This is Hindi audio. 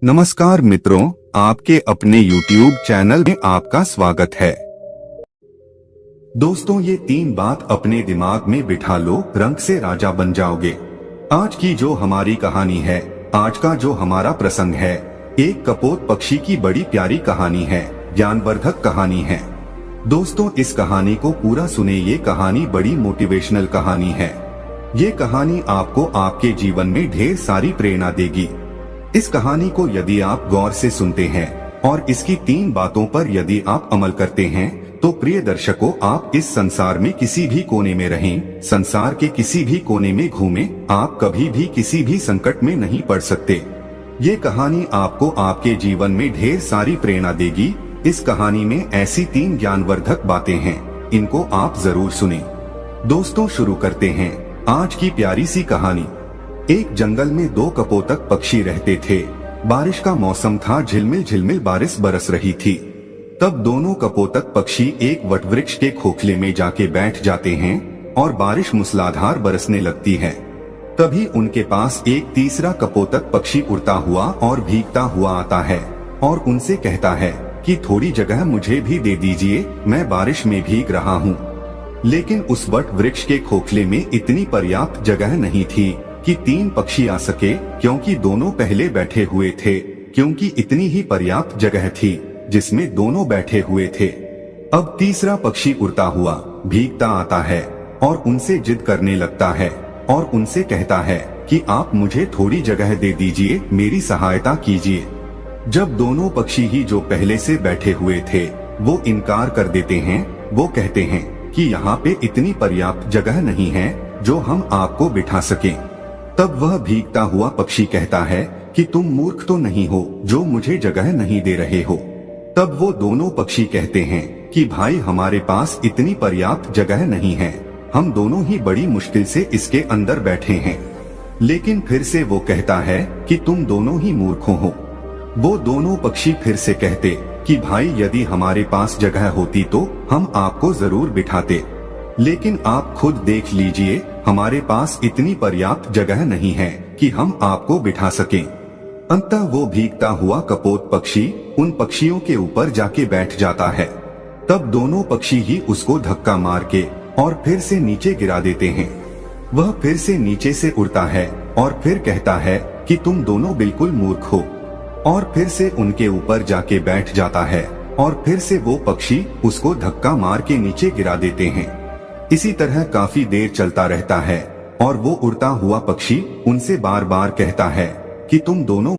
नमस्कार मित्रों, आपके अपने YouTube चैनल में आपका स्वागत है। दोस्तों, ये 3 बात अपने दिमाग में बिठा लो, रंग से राजा बन जाओगे। आज की जो हमारी कहानी है, आज का जो हमारा प्रसंग है, एक कपोत पक्षी की बड़ी प्यारी कहानी है, ज्ञानवर्धक कहानी है। दोस्तों, इस कहानी को पूरा सुने, ये कहानी बड़ी मोटिवेशनल कहानी है। ये कहानी आपको आपके जीवन में ढेर सारी प्रेरणा देगी। इस कहानी को यदि आप गौर से सुनते हैं और इसकी 3 बातों पर यदि आप अमल करते हैं, तो प्रिय दर्शकों, आप इस संसार में किसी भी कोने में रहें, संसार के किसी भी कोने में घूमें, आप कभी भी किसी भी संकट में नहीं पड़ सकते। ये कहानी आपको आपके जीवन में ढेर सारी प्रेरणा देगी। इस कहानी में ऐसी 3 ज्ञानवर्धक बातें हैं, इनको आप जरूर सुनें। दोस्तों, शुरू करते हैं आज की प्यारी सी कहानी। एक जंगल में 2 कपोतक पक्षी रहते थे। बारिश का मौसम था, झिलमिल झिलमिल बारिश बरस रही थी। तब दोनों कपोतक पक्षी एक वटवृक्ष के खोखले में जाके बैठ जाते हैं और बारिश मूसलाधार बरसने लगती है। तभी उनके पास एक तीसरा कपोतक पक्षी उड़ता हुआ और भीगता हुआ आता है और उनसे कहता है कि थोड़ी जगह मुझे भी दे दीजिए, मैं बारिश में भीग रहा हूँ। लेकिन उस वटवृक्ष के खोखले में इतनी पर्याप्त जगह नहीं थी कि 3 पक्षी आ सके, क्योंकि दोनों पहले बैठे हुए थे, क्योंकि इतनी ही पर्याप्त जगह थी जिसमें दोनों बैठे हुए थे। अब तीसरा पक्षी उड़ता हुआ भीगता आता है और उनसे जिद करने लगता है और उनसे कहता है कि आप मुझे थोड़ी जगह दे दीजिए, मेरी सहायता कीजिए। जब दोनों पक्षी ही जो पहले से बैठे हुए थे वो इनकार कर देते हैं, वो कहते हैं कि यहाँ पे इतनी पर्याप्त जगह नहीं है जो हम आपको बिठा सकें। तब वह भीगता हुआ पक्षी कहता है कि तुम मूर्ख तो नहीं हो जो मुझे जगह नहीं दे रहे हो। तब वो दोनों पक्षी कहते हैं कि भाई, हमारे पास इतनी पर्याप्त जगह नहीं है, हम दोनों ही बड़ी मुश्किल से इसके अंदर बैठे हैं। लेकिन फिर से वो कहता है कि तुम दोनों ही मूर्खों हो। वो दोनों पक्षी फिर से कहते कि भाई, यदि हमारे पास जगह होती तो हम आपको जरूर बिठाते, लेकिन आप खुद देख लीजिए, हमारे पास इतनी पर्याप्त जगह नहीं है कि हम आपको बिठा सकें। अंततः वो भीगता हुआ कपोत पक्षी उन पक्षियों के ऊपर जाके बैठ जाता है। तब दोनों पक्षी ही उसको धक्का मार के और फिर से नीचे गिरा देते हैं। वह फिर से नीचे से उड़ता है और फिर कहता है कि तुम दोनों बिल्कुल मूर्ख हो, और फिर से उनके ऊपर जाके बैठ जाता है और फिर से वो पक्षी उसको धक्का मार के नीचे गिरा देते हैं। इसी तरह काफी देर चलता रहता है और वो उड़ता हुआ पक्षी उनसे बार बार कहता है कि तुम दोनों